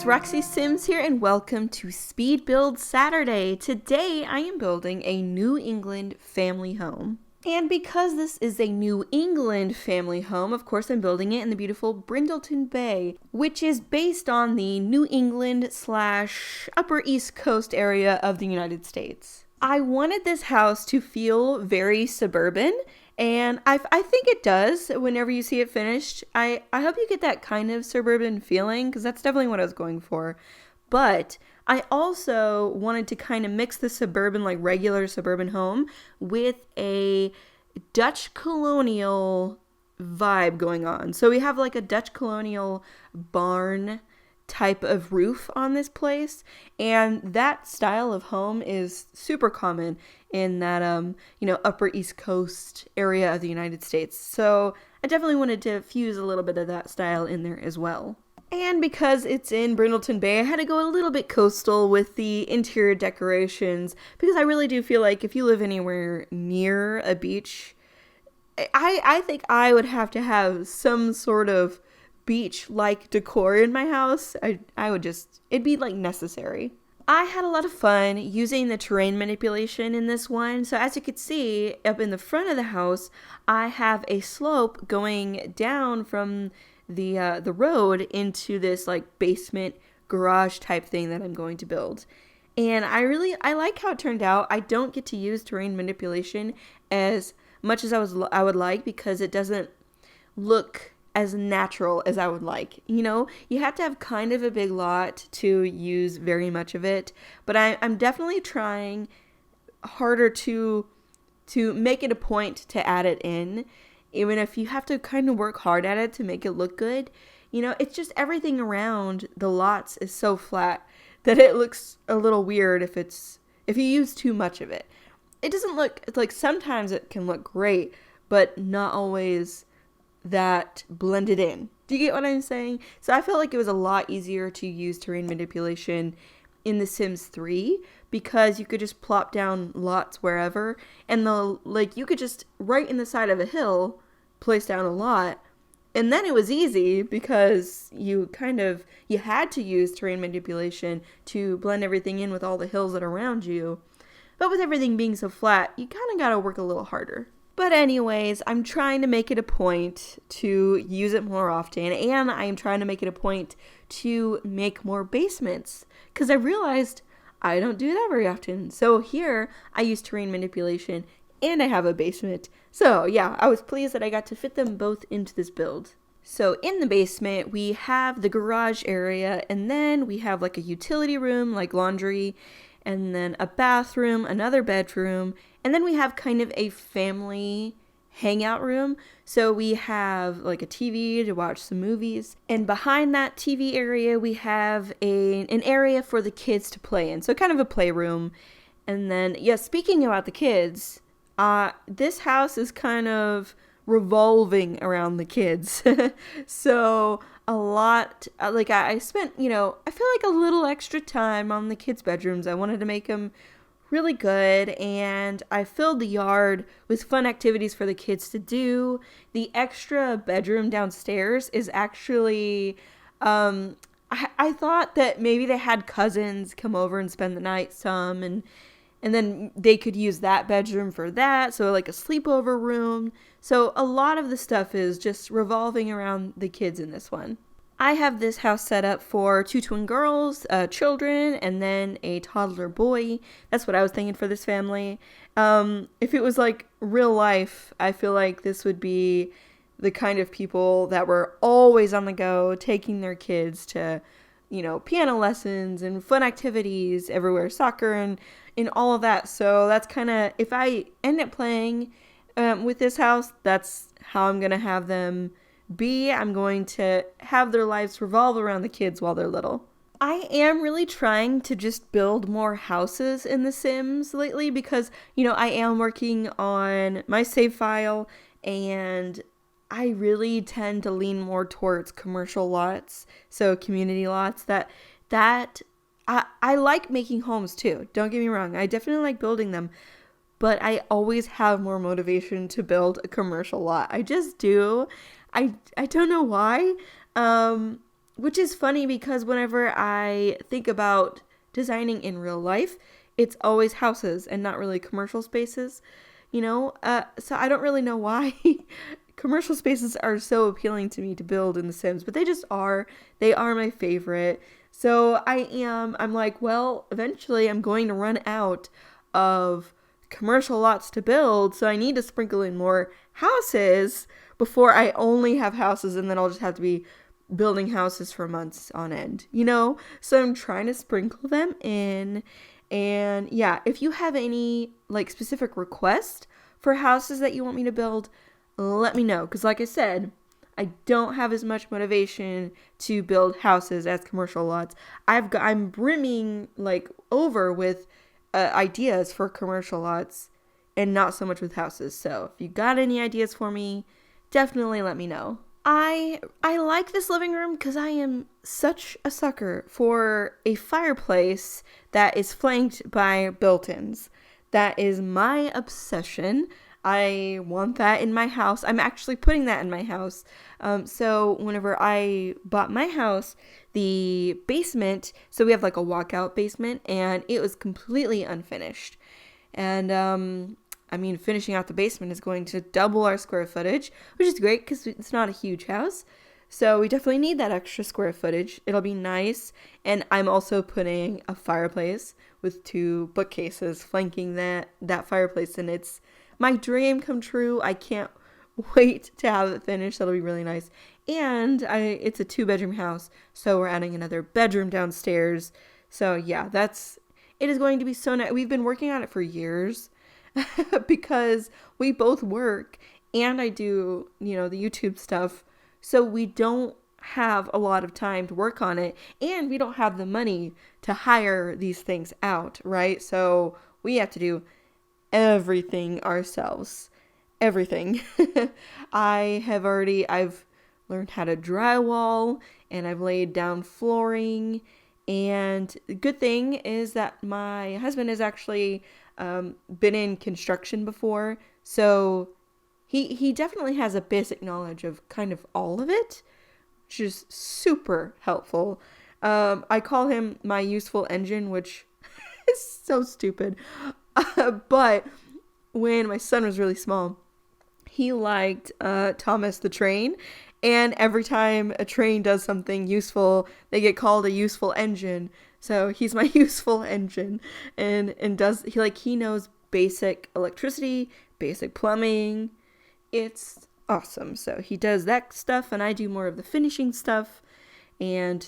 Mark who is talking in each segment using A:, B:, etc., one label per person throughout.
A: guys, Roxy Sims here and welcome to Speed Build Saturday. Today I am building a New England family home. And because this is a New England family home, of course I'm building it in the beautiful Brindleton Bay, which is based on the New England / Upper East Coast area of the United States. I wanted this house to feel very suburban, and I think it does whenever you see it finished. I hope you get that kind of suburban feeling, because that's definitely what I was going for. But I also wanted to kind of mix the suburban, like regular suburban home, with a Dutch colonial vibe going on. So we have like a Dutch colonial barn type of roof on this place, and that style of home is super common in that Upper East Coast area of the United States. So I definitely wanted to fuse a little bit of that style in there as well. And because it's in Brindleton Bay, I had to go a little bit coastal with the interior decorations, because I really do feel like if you live anywhere near a beach, I think I would have to have some sort of beach-like decor in my house. It'd be like necessary. I had a lot of fun using the terrain manipulation in this one. So as you can see, up in the front of the house, I have a slope going down from the road into this like basement garage type thing that I'm going to build. And I like how it turned out. I don't get to use terrain manipulation as much as I would like, because it doesn't look as natural as I would like. You have to have kind of a big lot to use very much of it, but I'm definitely trying harder to make it a point to add it in, even if you have to kind of work hard at it to make it look good. It's just everything around the lots is so flat that it looks a little weird if you use too much of it. It doesn't look like, sometimes it can look great, but not always that blended in. Do you get what I'm saying? So I felt like it was a lot easier to use terrain manipulation in The Sims 3, because you could just plop down lots wherever, and you could just right in the side of a hill place down a lot, and then it was easy because you had to use terrain manipulation to blend everything in with all the hills that are around you. But with everything being so flat, you kind of got to work a little harder. But anyways, I'm trying to make it a point to use it more often, and I'm trying to make it a point to make more basements, because I realized I don't do that very often. So here, I use terrain manipulation, and I have a basement. So yeah, I was pleased that I got to fit them both into this build. So in the basement, we have the garage area, and then we have like a utility room, like laundry, and then a bathroom, another bedroom, and then we have kind of a family hangout room. So we have like a TV to watch some movies, and behind that TV area we have an area for the kids to play in, so kind of a playroom. And then speaking about the kids, this house is kind of revolving around the kids. So a lot, I spent, I feel like a little extra time on the kids' bedrooms. I wanted to make them really good, and I filled the yard with fun activities for the kids to do. The extra bedroom downstairs is actually, I thought that maybe they had cousins come over and spend the night some, and then they could use that bedroom for that, so like a sleepover room. So a lot of the stuff is just revolving around the kids in this one. I have this house set up for 2 twin girls, children, and then a toddler boy. That's what I was thinking for this family. If it was like real life, I feel like this would be the kind of people that were always on the go, taking their kids to, piano lessons and fun activities everywhere, soccer and all of that. So that's kind of, if I end up playing with this house, that's how I'm going to have them be. I'm going to have their lives revolve around the kids while they're little. I am really trying to just build more houses in The Sims lately, because, I am working on my save file, and I really tend to lean more towards commercial lots, so community lots. I like making homes too, don't get me wrong. I definitely like building them, but I always have more motivation to build a commercial lot. I just do. I don't know why. which is funny because whenever I think about designing in real life, it's always houses and not really commercial spaces, so I don't really know why commercial spaces are so appealing to me to build in The Sims, but they just are. They are my favorite. So I'm like, well, eventually I'm going to run out of commercial lots to build, so I need to sprinkle in more houses before I only have houses, and then I'll just have to be building houses for months on end, So I'm trying to sprinkle them in. And yeah, if you have any like specific requests for houses that you want me to build, let me know. Because like I said, I don't have as much motivation to build houses as commercial lots. I'm brimming like over with ideas for commercial lots and not so much with houses. So if you got any ideas for me, definitely let me know. I like this living room because I am such a sucker for a fireplace that is flanked by built-ins. That is my obsession. I want that in my house. I'm actually putting that in my house. So whenever I bought my house, the basement, so we have like a walkout basement, and it was completely unfinished. And finishing out the basement is going to double our square footage, which is great because it's not a huge house. So we definitely need that extra square footage. It'll be nice. And I'm also putting a fireplace with 2 bookcases flanking that fireplace. And it's my dream come true. I can't wait to have it finished. That'll be really nice. And it's a 2-bedroom house. So we're adding another bedroom downstairs. So yeah, it is going to be so nice. We've been working on it for years. Because we both work and I do, the YouTube stuff. So we don't have a lot of time to work on it, and we don't have the money to hire these things out, right? So we have to do everything ourselves. Everything. I've learned how to drywall, and I've laid down flooring. And the good thing is that my husband has actually been in construction before, so he definitely has a basic knowledge of kind of all of it, which is super helpful. I call him my useful engine, which is so stupid. But when my son was really small, he liked Thomas the Train. And every time a train does something useful, they get called a useful engine. So he's my useful engine, and he knows basic electricity, basic plumbing. It's awesome. So he does that stuff, and I do more of the finishing stuff. And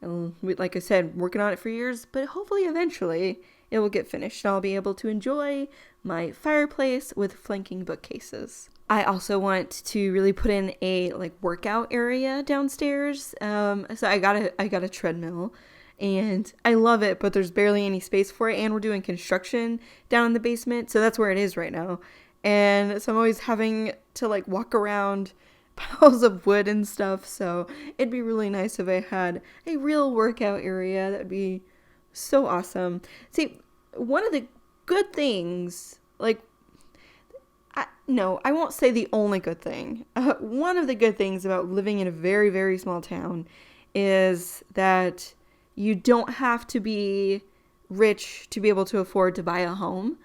A: like I said, working on it for years, but hopefully eventually it will get finished and I'll be able to enjoy my fireplace with flanking bookcases. I also want to really put in a workout area downstairs. So I got a treadmill, and I love it, but there's barely any space for it, and we're doing construction down in the basement, so that's where it is right now. And so I'm always having to walk around piles of wood and stuff. So it'd be really nice if I had a real workout area. That'd be so awesome. See, one of the good things, I won't say the only good thing. One of the good things about living in a very, very small town is that you don't have to be rich to be able to afford to buy a home.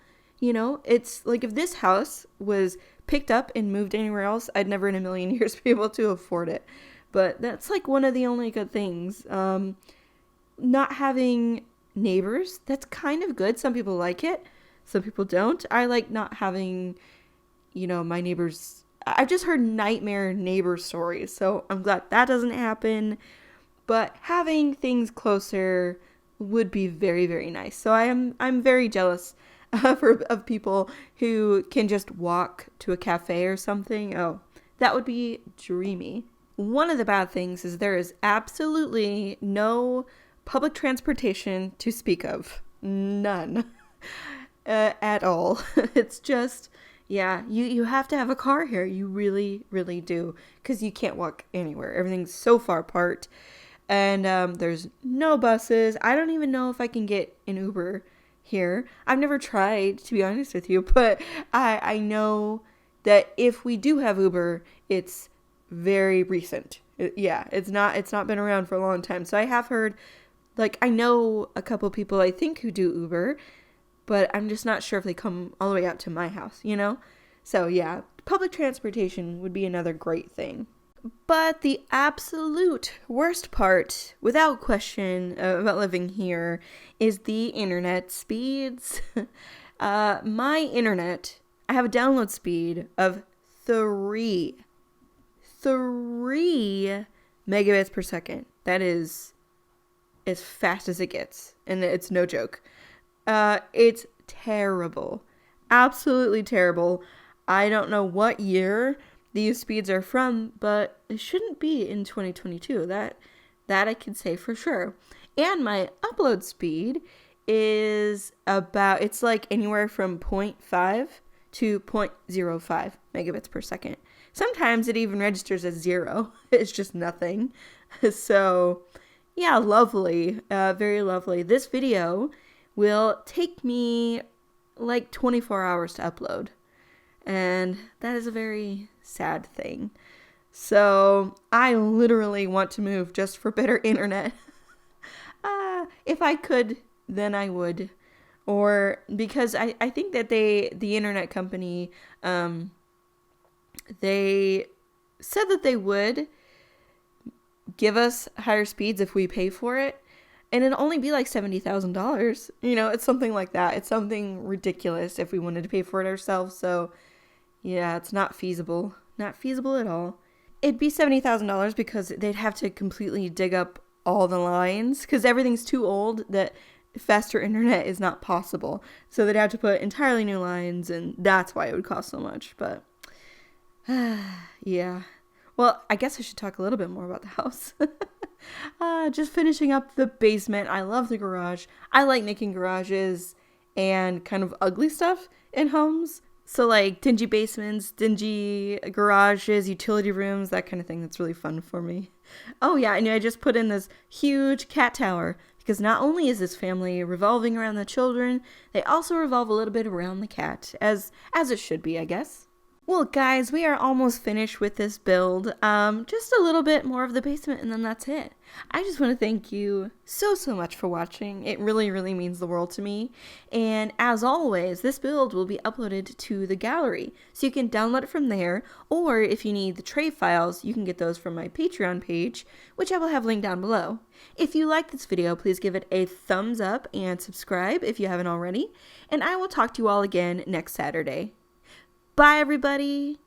A: It's like if this house was picked up and moved anywhere else, I'd never in a million years be able to afford it. But that's one of the only good things. Not having neighbors, that's kind of good. Some people like it. Some people don't. I like not having, my neighbors. I've just heard nightmare neighbor stories, so I'm glad that doesn't happen. But having things closer would be very, very nice. So I'm very jealous of people who can just walk to a cafe or something. Oh, that would be dreamy. One of the bad things is there is absolutely no public transportation to speak of. None. At all. It's just, yeah, you have to have a car here. You really, really do. Because you can't walk anywhere. Everything's so far apart. And there's no buses. I don't even know if I can get an Uber here. I've never tried, to be honest with you. But I know that if we do have Uber, it's very recent. Yeah, it's not been around for a long time. So I have heard, like, I know a couple people I think who do Uber, but I'm just not sure if they come all the way out to my house, you know? So yeah, public transportation would be another great thing. But the absolute worst part, without question, about living here is the internet speeds. My internet, I have a download speed of 3 megabits per second. That is as fast as it gets, and it's no joke. It's terrible. Absolutely terrible. I don't know what year these speeds are from, but it shouldn't be in 2022. That I can say for sure. And my upload speed is about, it's like anywhere from 0.5 to 0.05 megabits per second. Sometimes it even registers as 0. It's just nothing. So, yeah, lovely. Very lovely. This video will take me like 24 hours to upload. And that is a very sad thing. So I literally want to move just for better internet. If I could, then I would. Or because I think that the internet company, they said that they would give us higher speeds if we pay for it. And it'd only be like $70,000. You know, it's something like that. It's something ridiculous if we wanted to pay for it ourselves. So yeah, it's not feasible. Not feasible at all. It'd be $70,000 because they'd have to completely dig up all the lines because everything's too old that faster internet is not possible. So they'd have to put entirely new lines, and that's why it would cost so much. But yeah. Well, I guess I should talk a little bit more about the house. Just finishing up the basement. I love the garage. I like making garages and kind of ugly stuff in homes. So like dingy basements, dingy garages, utility rooms, that kind of thing. That's really fun for me. Oh yeah, and I just put in this huge cat tower because not only is this family revolving around the children, they also revolve a little bit around the cat, as it should be, I guess. Well, guys, we are almost finished with this build. Just a little bit more of the basement, and then that's it. I just want to thank you so much for watching. It really, really means the world to me. And as always, this build will be uploaded to the gallery, so you can download it from there, or if you need the tray files, you can get those from my Patreon page, which I will have linked down below. If you like this video, please give it a thumbs up and subscribe if you haven't already, and I will talk to you all again next Saturday. Bye, everybody.